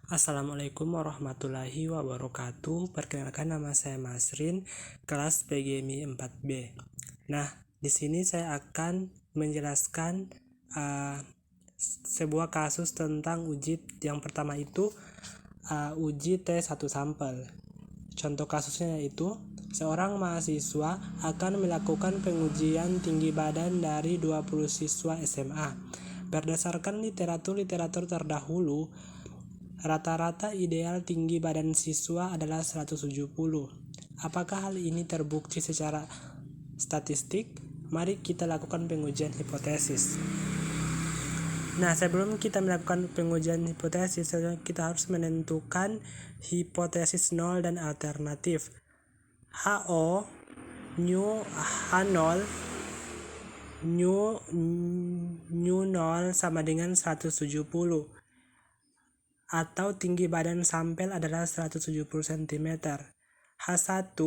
Assalamualaikum warahmatullahi wabarakatuh. Perkenalkan, nama saya Masrin, kelas PGMI 4B. Nah, di sini saya akan menjelaskan sebuah kasus tentang uji. Yang pertama itu uji T1 sampel. Contoh kasusnya yaitu seorang mahasiswa akan melakukan pengujian tinggi badan dari 20 siswa SMA. Berdasarkan literatur terdahulu, rata-rata ideal tinggi badan siswa adalah 170. Apakah hal ini terbukti secara statistik? Mari kita lakukan pengujian hipotesis. Nah, sebelum kita melakukan pengujian hipotesis, kita harus menentukan hipotesis nol dan alternatif. HO, nu H0, nu 0 sama dengan 170. Atau tinggi badan sampel adalah 170 cm. H1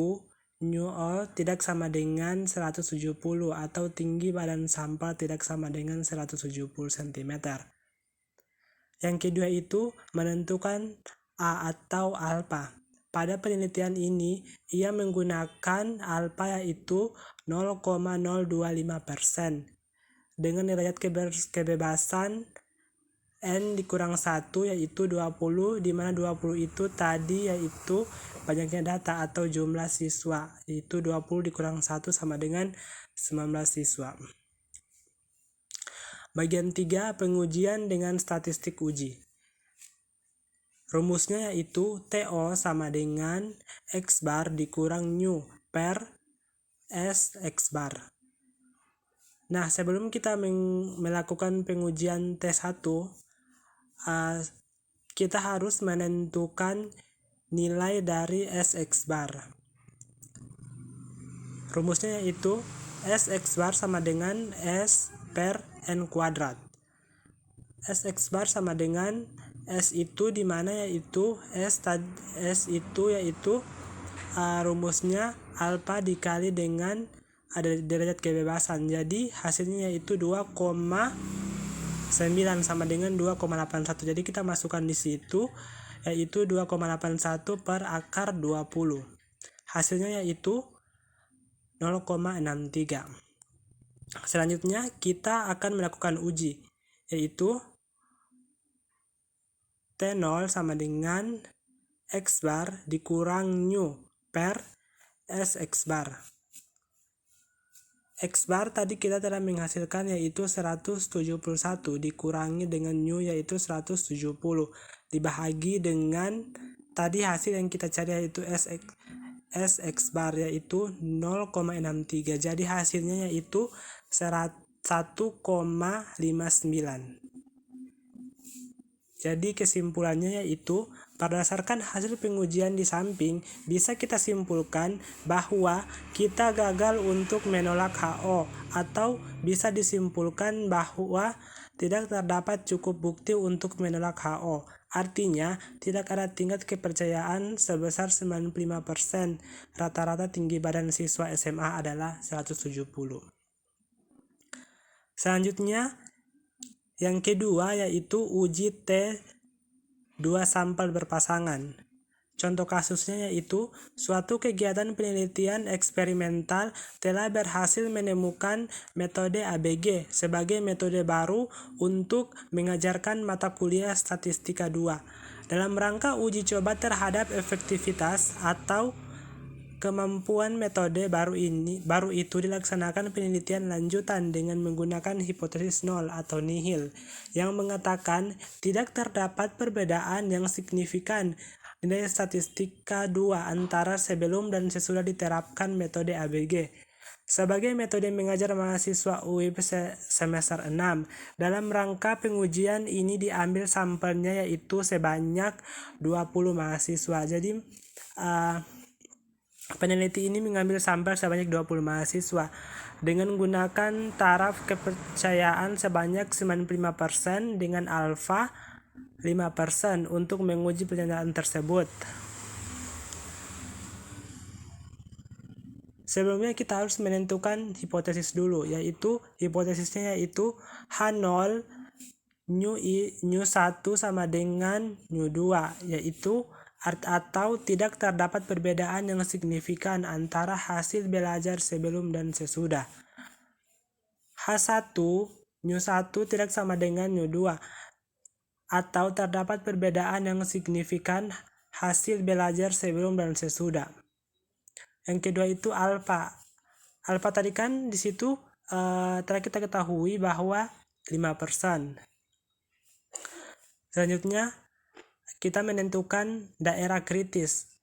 nu O tidak sama dengan 170 atau tinggi badan sampel tidak sama dengan 170 cm. Yang kedua itu menentukan A atau alfa. Pada penelitian ini, ia menggunakan alfa yaitu 0,025%. Dengan derajat kebebasan N dikurang 1 yaitu 20, di mana 20 itu tadi yaitu banyaknya data atau jumlah siswa, yaitu 20 dikurang 1 sama dengan 19 siswa. Bagian 3, pengujian dengan statistik uji. Rumusnya yaitu TO sama dengan X bar dikurang nu per S X bar. Nah, sebelum kita melakukan pengujian T1, kita harus menentukan nilai dari SX bar. Rumusnya yaitu SX bar sama dengan S per N kuadrat. SX bar sama dengan S itu dimana yaitu S itu yaitu rumusnya alfa dikali dengan ada derajat kebebasan. Jadi hasilnya yaitu 2,9 sama dengan 2,81. Jadi kita masukkan di situ yaitu 2,81 per akar 20. Hasilnya yaitu 0,63. Selanjutnya kita akan melakukan uji yaitu T0 sama dengan X bar dikurang nu per S X bar. X bar tadi kita telah menghasilkan yaitu 171 dikurangi dengan nu yaitu 170 dibahagi dengan tadi hasil yang kita cari yaitu SX bar yaitu 0,63. Jadi hasilnya yaitu 1,59. Jadi kesimpulannya yaitu berdasarkan hasil pengujian di samping bisa kita simpulkan bahwa kita gagal untuk menolak HO, atau bisa disimpulkan bahwa tidak terdapat cukup bukti untuk menolak HO. Artinya tidak ada tingkat kepercayaan sebesar 95%. Rata-rata tinggi badan siswa SMA adalah 170. Selanjutnya yang kedua yaitu uji T2 sampel berpasangan. Contoh kasusnya yaitu suatu kegiatan penelitian eksperimental telah berhasil menemukan metode ABG sebagai metode baru untuk mengajarkan mata kuliah Statistika 2. Dalam rangka uji coba terhadap efektivitas atau kemampuan metode baru itu dilaksanakan penelitian lanjutan dengan menggunakan hipotesis nol atau nihil yang mengatakan tidak terdapat perbedaan yang signifikan nilai statistika 2 antara sebelum dan sesudah diterapkan metode ABG sebagai metode mengajar mahasiswa UIP semester 6. Dalam rangka pengujian ini diambil sampelnya yaitu sebanyak 20 mahasiswa. Jadi peneliti ini mengambil sampel sebanyak 20 mahasiswa dengan menggunakan taraf kepercayaan sebanyak 95% dengan alfa 5% untuk menguji pernyataan tersebut. Sebelumnya kita harus menentukan hipotesis dulu, yaitu hipotesisnya yaitu H0 nu 1 sama dengan nu 2, yaitu atau tidak terdapat perbedaan yang signifikan antara hasil belajar sebelum dan sesudah. H1 nu 1 tidak sama dengan nu 2, atau terdapat perbedaan yang signifikan hasil belajar sebelum dan sesudah. Yang kedua itu alfa. Alfa tadi kan di situ telah kita ketahui bahwa 5%. Selanjutnya kita menentukan daerah kritis.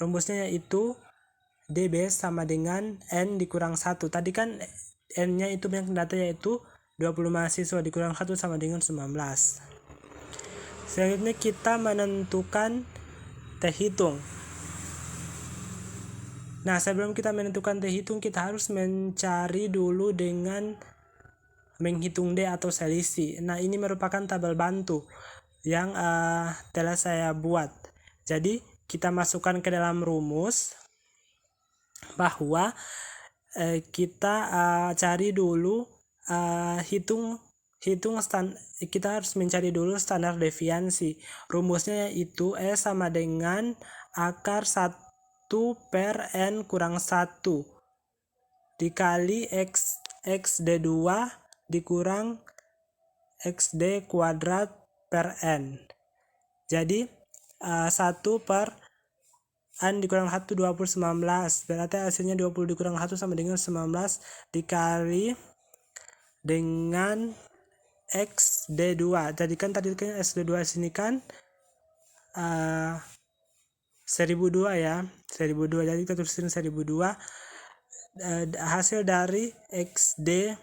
Rumusnya yaitu DB sama dengan N dikurang 1. Tadi kan N-nya itu banyak data, yaitu 20 mahasiswa dikurang 1 sama dengan 19. Selanjutnya kita menentukan T hitung. Nah, sebelum kita menentukan T hitung, kita harus mencari dulu dengan menghitung D atau selisih. Nah, ini merupakan tabel bantu yang telah saya buat. Jadi, kita masukkan ke dalam rumus bahwa kita cari dulu kita harus mencari dulu standar deviasi. Rumusnya yaitu E sama dengan akar 1 per N kurang 1 dikali XD2 dikurang XD kuadrat per N. Jadi 1 per N dikurang 1 20 19. Berarti hasilnya 20 dikurang 1 sama dengan 19 dikali dengan XD2. Jadi kan tadi kan XD2 sini kan 1002 ya. 1002. Jadi kita tulisin 1002. Hasil dari XD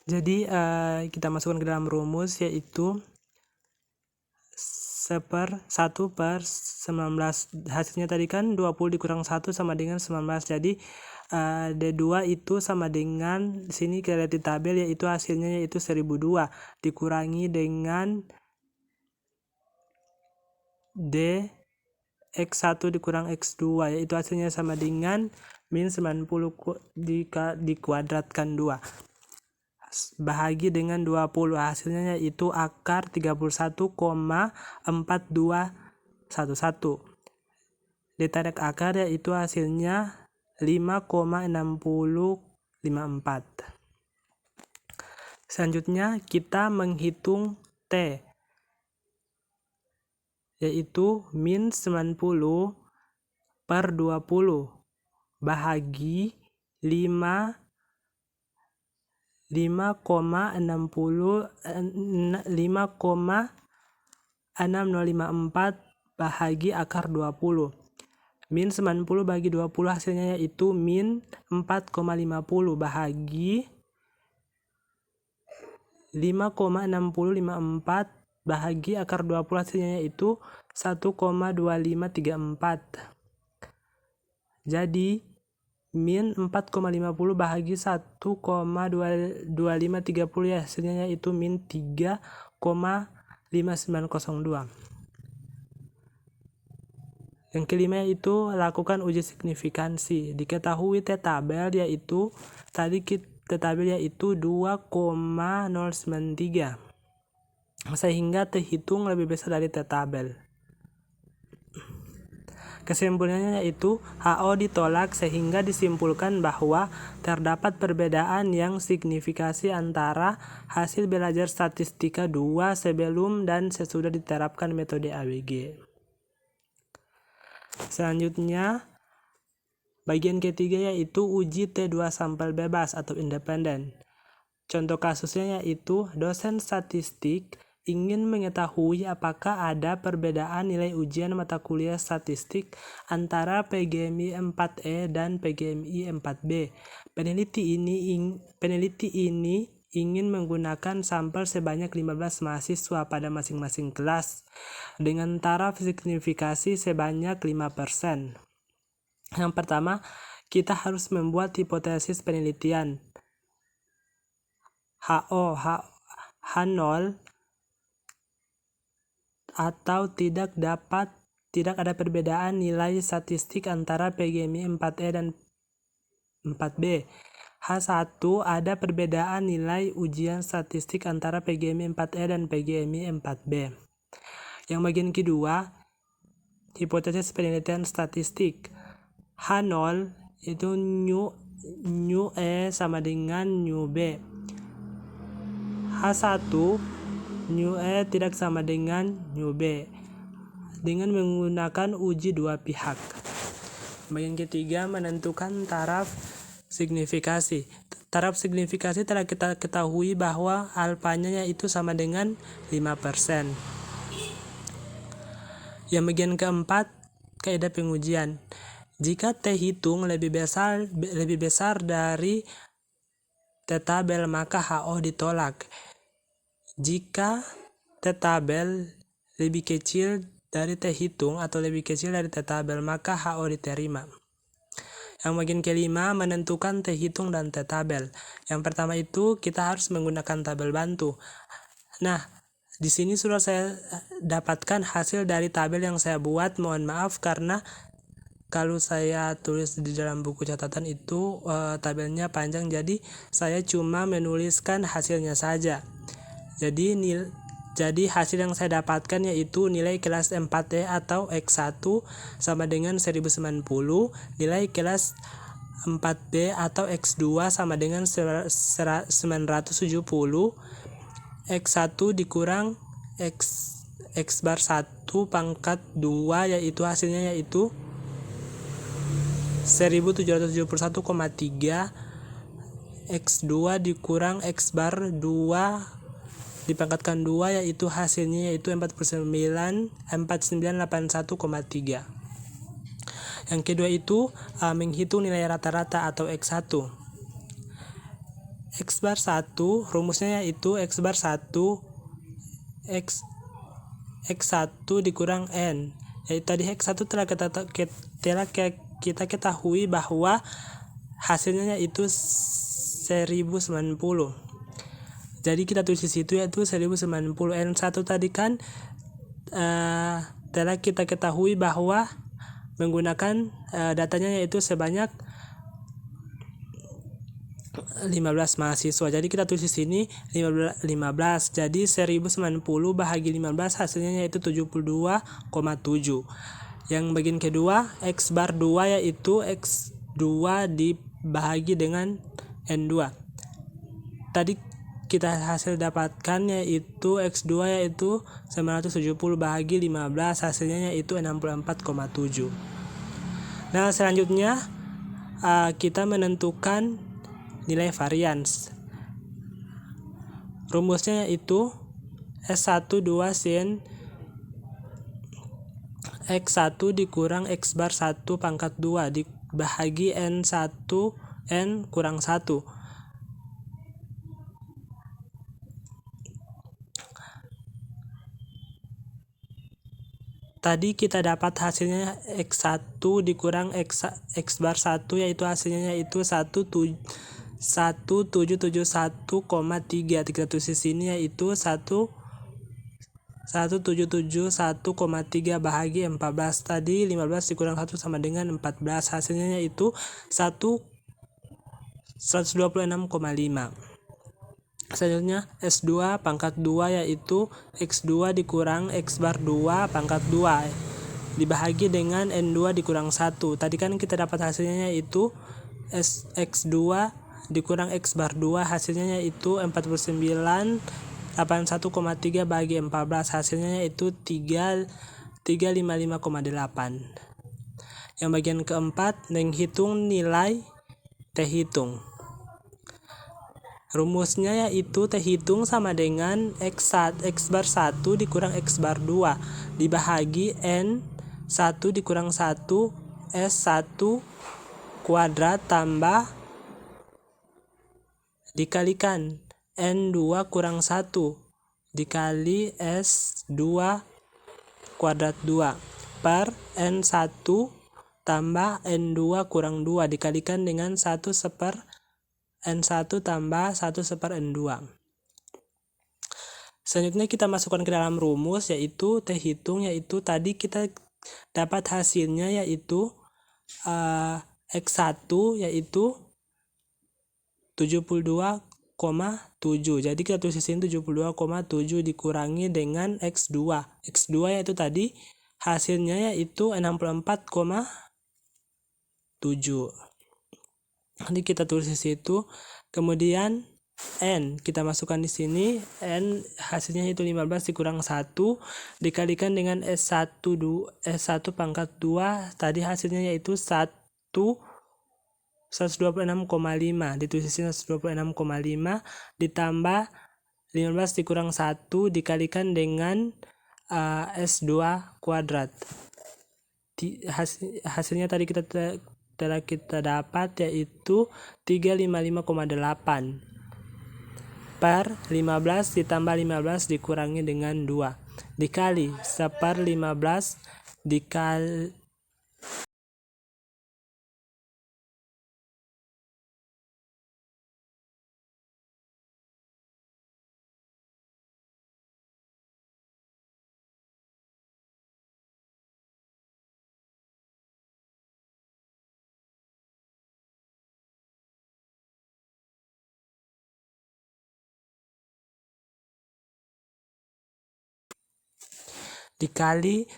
Jadi kita masukkan ke dalam rumus, yaitu 1/19. Hasilnya tadi kan 20 dikurang 1 sama dengan 19. Jadi D2 itu sama dengan, sini kita lihat di tabel, yaitu hasilnya yaitu 1002 dikurangi dengan D X1 dikurang X2, yaitu hasilnya sama dengan min 90 dikuadratkan 2 bahagi dengan 20, hasilnya yaitu akar 31,4211. Ditarik akar yaitu hasilnya 5,6054. Selanjutnya kita menghitung T, yaitu min 90/20 bahagi 5,6054 bahagi akar 20. Min 90 bagi 20 hasilnya yaitu min 4,50 bahagi 5,6054 bahagi akar 20 hasilnya yaitu 1,2534. Jadi min 4,50 bahagi 1,2530 ya hasilnya yaitu min 3,5902. Yang kelima yaitu lakukan uji signifikansi. Diketahui T tabel yaitu T tabel yaitu 2,093. Sehingga T hitung lebih besar dari T tabel. Kesimpulannya yaitu HO ditolak, sehingga disimpulkan bahwa terdapat perbedaan yang signifikasi antara hasil belajar statistika 2 sebelum dan sesudah diterapkan metode ABG. Selanjutnya, bagian ketiga yaitu uji T2 sampel bebas atau independen. Contoh kasusnya yaitu dosen statistik ingin mengetahui apakah ada perbedaan nilai ujian mata kuliah statistik antara PGMI 4E dan PGMI 4B. Peneliti ini ingin menggunakan sampel sebanyak 15 mahasiswa pada masing-masing kelas dengan taraf signifikasi sebanyak 5%. Yang pertama, kita harus membuat hipotesis penelitian. H0 atau tidak ada perbedaan nilai statistik antara PGMI 4E dan 4B. H1 ada perbedaan nilai ujian statistik antara PGMI 4E dan PGMI 4B. Yang bagian kedua, hipotesis penelitian statistik. H0 itu nu E sama dengan nu B. H1 nu E tidak sama dengan nu B dengan menggunakan uji dua pihak. Bagian ketiga, menentukan taraf signifikasi. Taraf signifikasi telah kita ketahui bahwa alfanya yaitu sama dengan 5%. Yang bagian keempat, kaidah pengujian. Jika T hitung lebih besar dari T tabel, maka HO ditolak. Jika T tabel lebih kecil dari T hitung atau lebih kecil dari T tabel, maka HO diterima. Yang bagian kelima, menentukan T hitung dan T tabel. Yang pertama itu kita harus menggunakan tabel bantu. Nah, di sini sudah saya dapatkan hasil dari tabel yang saya buat. Mohon maaf karena kalau saya tulis di dalam buku catatan itu tabelnya panjang, jadi saya cuma menuliskan hasilnya saja. Jadi hasil yang saya dapatkan yaitu nilai kelas 4E atau X1 sama dengan 1090, nilai kelas 4B atau X2 sama dengan 970, X1 dikurang X bar 1 pangkat 2 yaitu hasilnya yaitu 1771,3, X2 dikurang X bar 2 dipangkatkan 2 yaitu hasilnya yaitu 4981,3. Yang kedua itu menghitung nilai rata-rata atau X1. X bar 1 rumusnya yaitu X bar 1 X1 dikurang N. Yaitu tadi X1 telah kita ketahui bahwa hasilnya yaitu 1090. Jadi kita tulis di situ yaitu 1090. N1 tadi kan telah kita ketahui bahwa menggunakan datanya yaitu sebanyak 15 mahasiswa. Jadi kita tulis di sini 15. Jadi 1090 bahagi 15 hasilnya yaitu 72,7. Yang bagian kedua, X bar 2 yaitu X2 dibahagi dengan N2. Tadi kita hasil dapatkan yaitu X2 yaitu 970 bahagi 15 hasilnya yaitu 64,7. Nah, selanjutnya kita menentukan nilai varians. Rumusnya yaitu S1 2 sin X1 dikurang X bar 1 pangkat 2 dibahagi N1 N kurang 1. Tadi kita dapat hasilnya X1 dikurang X bar 1 yaitu hasilnya yaitu 1771,3. Kita tulis di sini yaitu 1771,3 bahagi 14. Tadi 15 dikurang 1 sama dengan 14. Hasilnya yaitu 126,5. Selanjutnya S2 pangkat 2 yaitu X2 dikurang X bar 2 pangkat 2 dibahagi dengan N2 dikurang 1. Tadi kan kita dapat hasilnya yaitu X2 dikurang X bar 2 hasilnya yaitu 49,81,3 bahagi 14 hasilnya yaitu 355,8. Yang bagian keempat, menghitung nilai T hitung. Rumusnya yaitu T hitung sama dengan X bar 1 dikurang X bar 2 dibahagi N1 dikurang 1 S1 kuadrat tambah dikalikan N2 kurang 1 dikali S2 kuadrat 2 per N1 tambah N2 kurang 2 dikalikan dengan 1 seper N1 tambah 1 seper N2. Selanjutnya kita masukkan ke dalam rumus yaitu T hitung, yaitu tadi kita dapat hasilnya yaitu X1 yaitu 72,7. Jadi kita tulis di sini 72,7 dikurangi dengan X2. X2 yaitu tadi hasilnya yaitu 64,7. Nanti kita tulis di situ. Kemudian N kita masukkan di sini. N hasilnya itu 15 dikurang 1 dikalikan dengan S1 pangkat 2. Tadi hasilnya yaitu 126,5. Ditulis di sini 126,5 ditambah 15 dikurang 1 dikalikan dengan S2 kuadrat. Hasilnya tadi telah kita dapat yaitu 355,8 per 15 ditambah 15 dikurangi dengan 2 dikali seper 15 dikali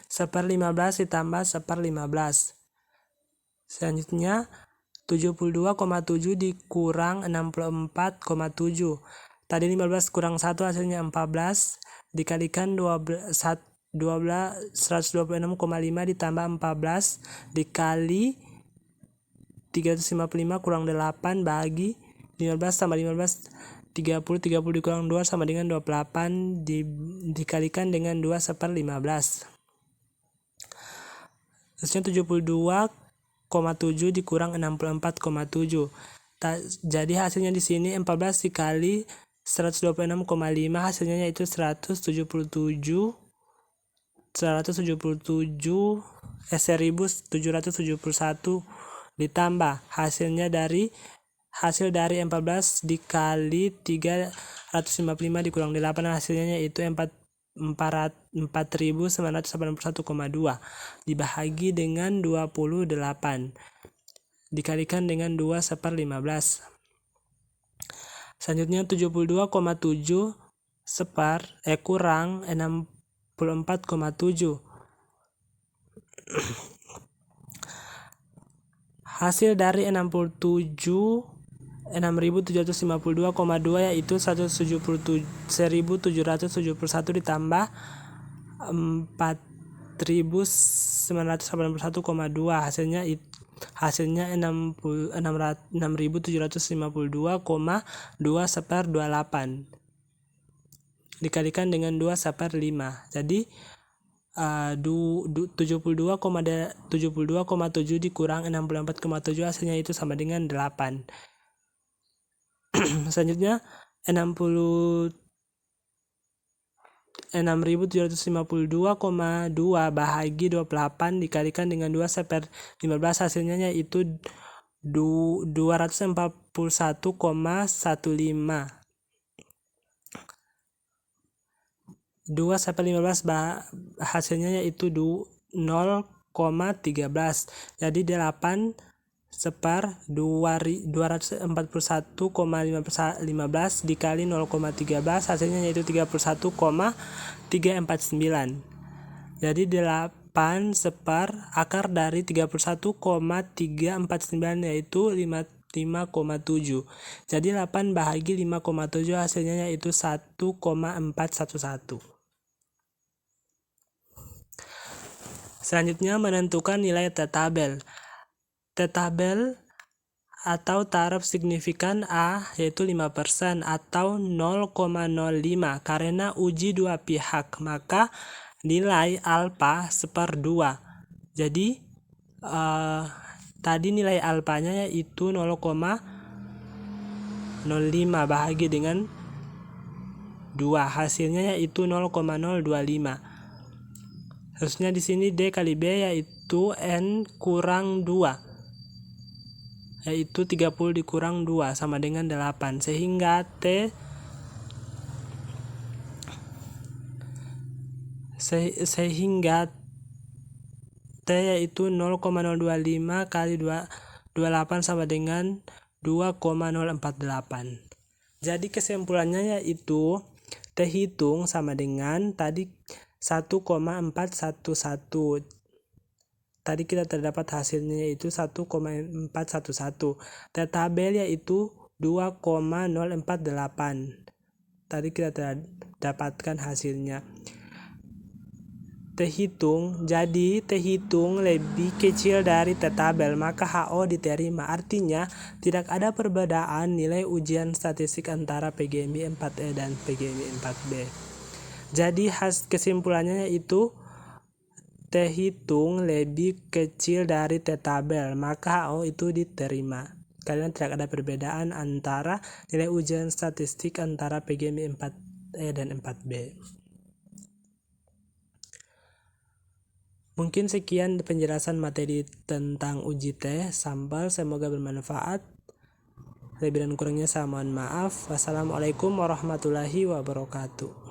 seper 15 ditambah seper 15. Selanjutnya 72,7 dikurang 64,7. Tadi 15 kurang 1 hasilnya 14 dikalikan 126,5 ditambah 14 dikali 355 kurang 8 bagi 15 tambah 15 30 dikurang 2 sama dengan 28 dikalikan dengan 2 seper 15. Hasilnya 72,7 dikurang 64,7. Jadi hasilnya di sini 14 dikali 126,5 hasilnya yaitu 177 1771 ditambah hasil dari 14 dikali 355 dikurang 8, hasilnya yaitu 4.981,2 dibahagi dengan 28 dikalikan dengan 2/15. Selanjutnya 72,7 kurang 64,7. Hasil dari 6.752,2 yaitu 1.771 ditambah 4.981,2, hasilnya 6.752,2/28 dikalikan dengan 2/5. Jadi 72,7 dikurang 64,7 hasilnya itu sama dengan 8. Selanjutnya 6.752,2 bahagi 28 dikalikan dengan 2/15 hasilnya yaitu 241,15. 2/15 hasilnya yaitu 0,13. Jadi 8/241,15 dikali 0,13 hasilnya yaitu 31,349. Jadi 8 akar dari 31,349 yaitu 5,7. Jadi 8 bahagi 5,7 hasilnya yaitu 1,411. Selanjutnya menentukan nilai T-tabel. T-tabel atau taraf signifikan A yaitu 5% atau 0,05 karena uji dua pihak, maka nilai alfa 1/2. Jadi tadi nilai alfanya yaitu 0,05 bahagi dengan 2, hasilnya yaitu 0,025. Harusnya di sini D kali B yaitu N kurang 2, yaitu 30 dikurang 2 sama dengan 8, sehingga T yaitu 0,025 kali 28 sama dengan 2,048. Jadi kesimpulannya yaitu T hitung sama dengan tadi 1,411. Tadi kita terdapat hasilnya yaitu 1,411. T-tabel yaitu 2,048. Tadi kita dapatkan hasilnya. T hitung lebih kecil dari T-tabel, maka HO diterima. Artinya tidak ada perbedaan nilai ujian statistik antara PGMI 4E dan PGMI 4B. Jadi kesimpulannya yaitu T hitung lebih kecil dari T-tabel, maka HO itu diterima. Karena tidak ada perbedaan antara nilai ujian statistik antara PGMI 4E dan 4B. Mungkin sekian penjelasan materi tentang uji T sampel, semoga bermanfaat. Lebih dan kurangnya saya mohon maaf. Wassalamualaikum warahmatullahi wabarakatuh.